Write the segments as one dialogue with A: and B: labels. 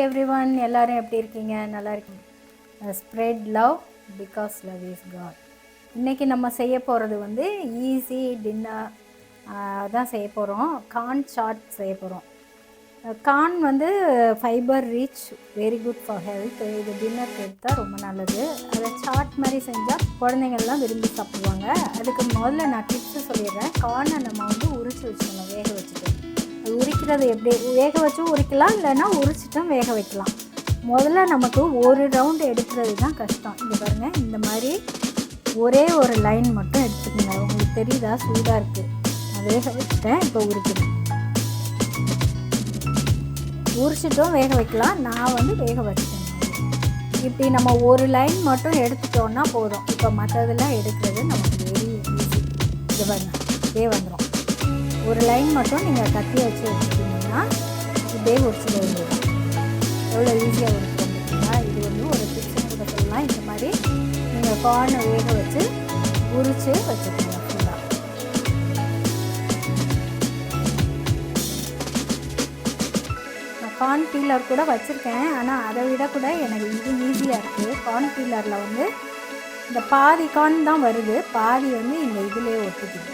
A: Everyone, எல்லாரும் எப்படி இருக்கீங்க? நல்லா இருக்கீங்க? Spread love because love is God. இன்றைக்கி நம்ம செய்ய போகிறது வந்து ஈஸி டின்னர் தான் செய்ய போகிறோம். கார்ன் சாட் செய்ய போகிறோம். கார்ன் வந்து fibre rich, very good for health. இது டின்னருக்கு எடுத்தால் ரொம்ப நல்லது. அதை சாட் மாதிரி செஞ்சால் குழந்தைங்கள்லாம் விரும்பி சாப்பிடுவாங்க. அதுக்கு முதல்ல நான் டிப்ஸு சொல்லிடுறேன். கார்னை நம்ம வந்து உரித்து வச்சுக்கணும், வேக வச்சுட்டு. அது உரிக்கிறது எப்படி, வேக வச்சும் உரிக்கலாம், இல்லைன்னா உரிச்சிட்டும் வேக வைக்கலாம். முதல்ல நமக்கு ஒரு ரவுண்டு எடுக்கிறது தான் கஷ்டம். இங்கே பாருங்கள், இந்த மாதிரி ஒரே ஒரு லைன் மட்டும் எடுத்துக்கோங்க. உங்களுக்கு தெரியுதா? சூடாக இருக்குது. நான் வேக வச்சுட்டேன், இப்போ உரிக்கிறேன். உரிச்சிட்டும் வேக வைக்கலாம், நான் வந்து வேக வச்சுட்டேன். இப்படி நம்ம ஒரு லைன் மட்டும் எடுத்துட்டோன்னா போதும். இப்போ மற்றதெல்லாம் எடுக்கிறது நமக்கு வெரி ஈஸி. இது பாருங்க, இதே வந்துடும். ஒரு லைன் மட்டும் நீங்கள் கட்டி வச்சு எடுத்துக்கிட்டிங்கன்னா இதே உரிச்சிட வேண்டியது. எவ்வளோ ஈஸியாக உரிச்சிருந்தீங்கன்னா இது வந்து ஒரு டிப்ஸ்னு கூட சொல்லலாம். இந்த மாதிரி நீங்கள் கார்னை வேக வச்சு உரித்து வச்சுக்கோங்க ஃபுல்லாக. நான் கார்ன் பீலர் கூட வச்சுருக்கேன், ஆனால் அதை விட கூட எனக்கு இது ஈஸியாக இருக்குது. கார்ன் பீலரில் வந்து இந்த பாதி கார்ன் தான் வருது, பாதி வந்து இந்த இதிலே ஒட்டிக்குது.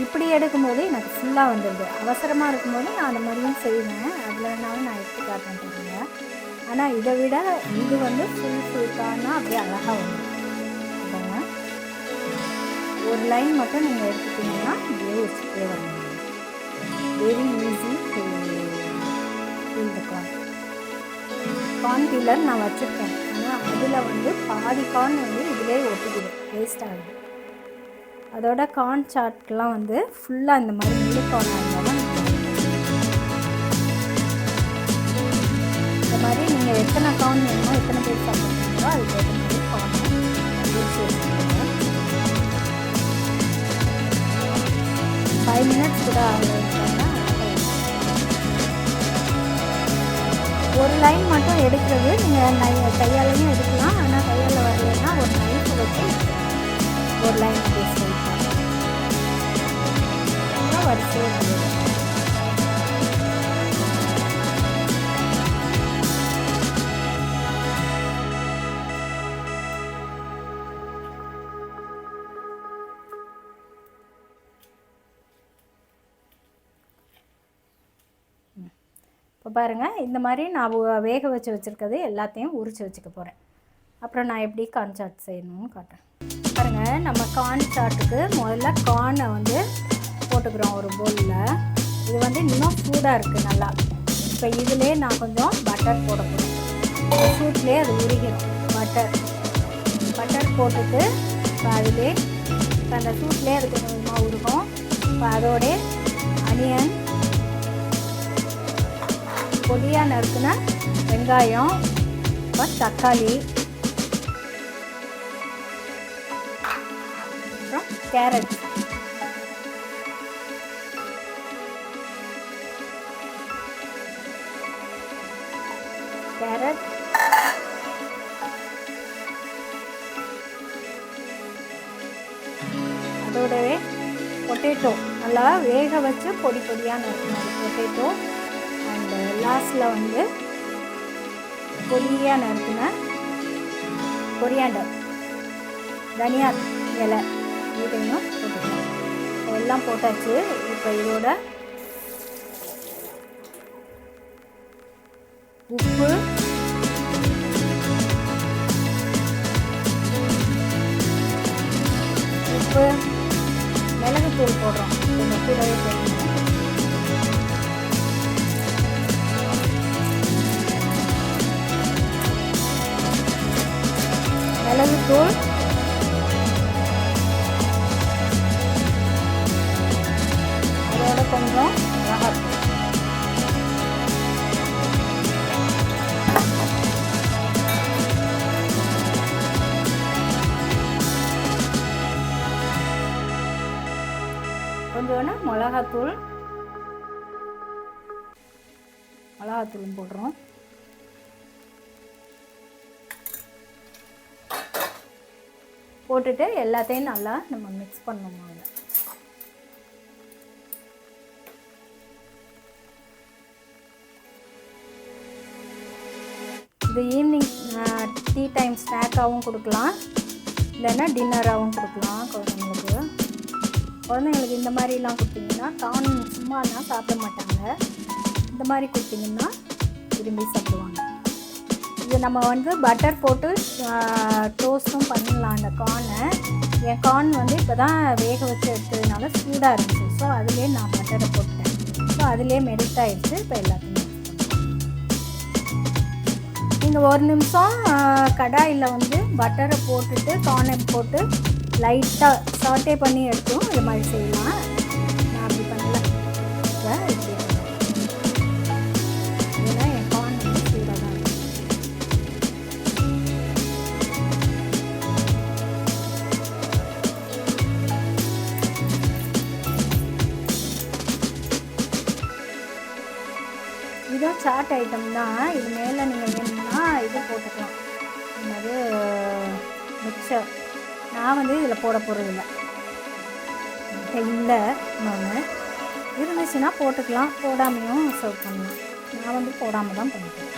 A: இப்படி எடுக்கும்போது எனக்கு ஃபுல்லாக வந்துடுது. அவசரமாக இருக்கும்போது நான் அந்த மாதிரியும் செய்வேன், அதில்னாலும் நான் எடுத்து காட்டேன் தெரியுங்க. ஆனால் இதை விட இது வந்து ஃபுல்கானா அப்படியே அழகாக வந்துடும். இல்லைங்க, ஒரு லைன் மட்டும் நீங்கள் எடுத்துக்கிட்டிங்கன்னா இப்படியே வச்சுட்டே வரணும். Very easy to feel the corn. Corn peeler நான் வச்சுருக்கேன், ஆனால் அதில் வந்து பாதி கார்ன் வந்து இதிலே ஒட்டிக்குது, வேஸ்ட் ஆகுது. அதோட கார்ன் சாட்லாம் வந்து ஃபுல்லாக இந்த மாதிரி முழு கார்னாக இருந்தாலும் இந்த மாதிரி நீங்கள் எத்தனை கார்ன் வேணுமோ, எத்தனை பேர் சாப்பிட்றீங்களோ அதுக்கு ஏற்ற மாதிரி கார்ன் உரிச்சு வச்சுக்கோங்க. 5 மினிட்ஸ் கூட ஆகுதுன்னா ஒரு லைன் மட்டும் எடுக்கிறது. நீங்கள் கையாலையும் எடுக்கலாம், ஆனால் கையால் வரலைன்னா ஒரு நைஃப் வச்சு ஒரு லைன் பேசி வரிசையாக வந்துடும். இப்போ பாருங்கள், இந்த மாதிரி நான் வேக வச்சு வச்சுருக்கிறது எல்லாத்தையும் உரித்து வச்சுக்க போகிறேன். அப்புறம் நான் எப்படி கார்ன் சாட் செய்யணும்னு காட்டுறேன். பாருங்கள், நம்ம கார்ன் சாட்டுக்கு முதல்ல கார்னை வந்து போட்டுக்கிறோம் ஒரு பவுலில். இது வந்து இன்னும் சூடாக இருக்குது நல்லா. இப்போ இதிலே நான் கொஞ்சம் பட்டர் போட போகிறேன். சூட்லேயே அது உரிக்கணும். பட்டர் போட்டுட்டு இப்போ அதிலே இப்போ அந்த சூட்லேயே அது கொஞ்சம் கொஞ்சமாக உருகும். இப்போ அதோட அனியன், பொடியாக நறுக்குன வெங்காயம், இப்போ தக்காளி, அப்புறம் கேரட், அதோடவே பொட்டேட்டோ நல்லா வேக வச்சு பொடி பொடியாக நறுக்கணும். பொட்டேட்டோ அண்டு லாஸ்டில் வந்து பொடியாக நறுக்கின கொரியாண்டர், தனியா இலை, இதையும் போட்டுக்கணும். எல்லாம் போட்டாச்சு. இப்போ இதோட உப்பு, மிளகுத்தூள் போடுறோம். கொஞ்சம் கூடவே போடணும். மிளகுத்தூள், அதோட கொஞ்சம் மிளகாத்தூள், கொஞ்சோன்னு மிளகாத்தூளும் போடுறோம். போட்டுட்டு எல்லாத்தையும் நல்லா நம்ம மிக்ஸ் பண்ணணும். இது ஈவினிங் டீ டைம் ஸ்நாக்காகவும் கொடுக்கலாம், இல்லைன்னா டின்னராகவும் கொடுக்கலாம் குழந்தைங்களுக்கு. குழந்தைங்களுக்கு இந்த மாதிரிலாம் கொடுத்திங்கன்னா கார்ன் சும்மானா சாப்பிட மாட்டாங்க. இந்த மாதிரி கொடுத்திங்கன்னா விரும்பி சாப்பிடுவாங்க. இது நம்ம வந்து பட்டர் போட்டு டோஸ்ட்டும் பண்ணலாம். அந்த கார்னை என் கார்ன் வந்து இப்போ தான் வேக வச்சு எடுத்ததுனால சூடாக இருந்துச்சு. ஸோ அதுலேயே நான் பட்டரை போட்டேன். ஸோ அதுலேயே மெல்ட் ஆகிடுச்சு. இப்போ எல்லாத்தையும் நீங்கள் ஒரு நிமிஷம் கடாயில் வந்து பட்டரை போட்டுட்டு கார்னை போட்டு லைட்டாக சாட்டே பண்ணி எடுத்தும் இது மாதிரி செய்யலாம். நான் அப்படி பண்ணல. ஏன்னா என் கார்ன் வந்து சூடாக தான் இருக்கும். இதுவும் சாட் ஐட்டம் தான். இது மேலே நீங்கள் வேணும்னா இது போட்டுக்கலாம், என்னது மிக்சர். நான் வந்து இதில் போட போகிறதில்ல, இல்லை நான் இருந்துச்சுன்னா போட்டுக்கலாம், போடாமையும் சர்வ் பண்ணலாம். நான் வந்து போடாமல் தான் பண்ணிக்கிறேன்.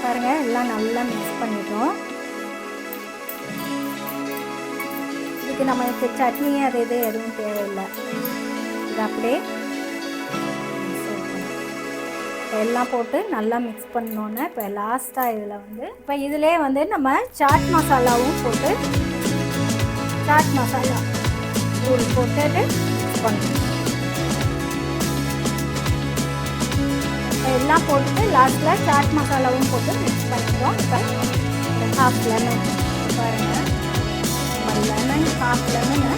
A: பாருங்கள், எல்லாம் நல்லா மிக்ஸ் பண்ணிட்டோம். இதுக்கு நம்மளுக்கு சட்னி அது இது எதுவும் தேவையில்லை. இது அப்படியே எல்லாம் போட்டு நல்லா மிக்ஸ் பண்ணோன்னே இப்போ லாஸ்ட்டாக இதில் வந்து இப்போ இதிலே வந்து நம்ம சாட் மசாலாவும் போட்டு சாட் மசாலா தூள் போட்டுட்டு மிக்ஸ் பண்ணணும். எல்லாம் போட்டு லாஸ்ட்டில் சாட் மசாலாவும் போட்டு மிக்ஸ் பண்ணிக்கிறோம். இப்போ ஹாஃப் லெமன் பாருங்கள், லெமன் ஹாஃப் லெமனை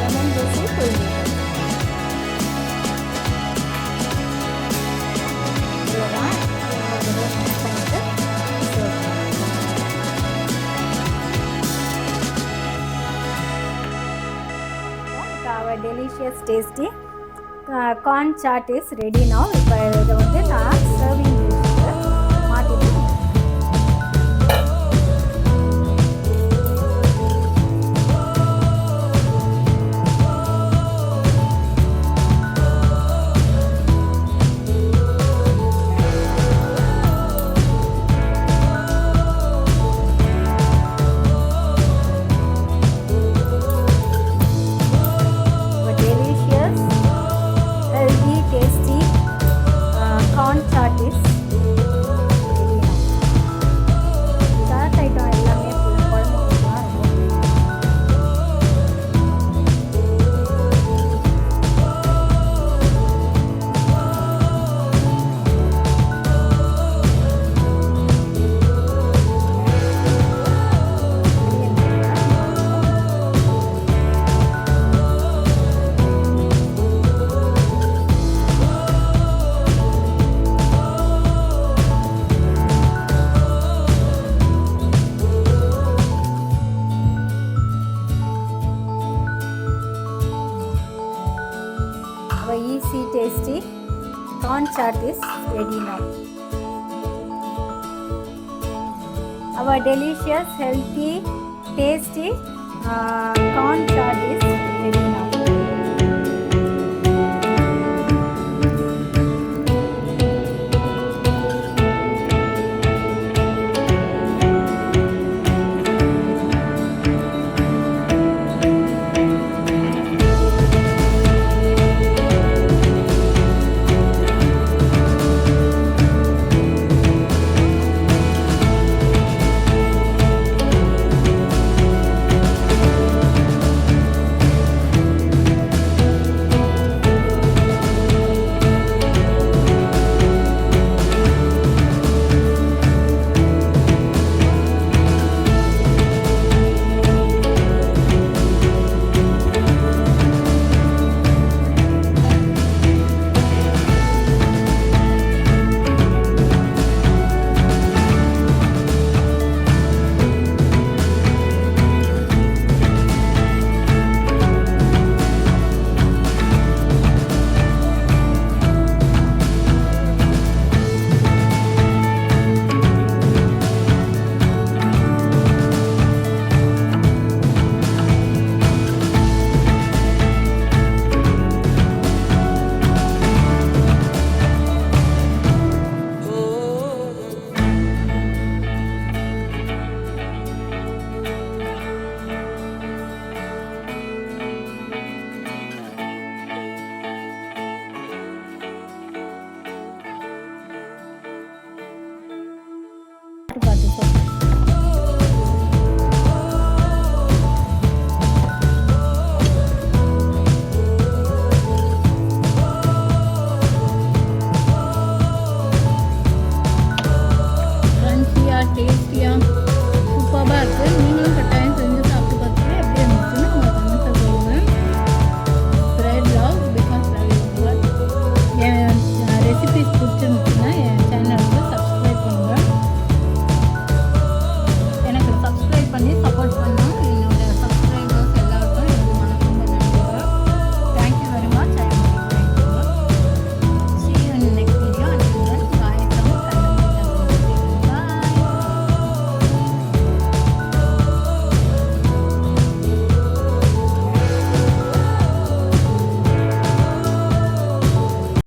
A: லெமன் ஜூஸு புரிஞ்சு delicious tasty corn chaat is ready now. இப்போ இதை வந்து நான் சர்விங் மாற்றிட்டு easy tasty corn chaat is ready now. Our delicious healthy tasty corn chaat is ready now. பார்த்து பார்த்து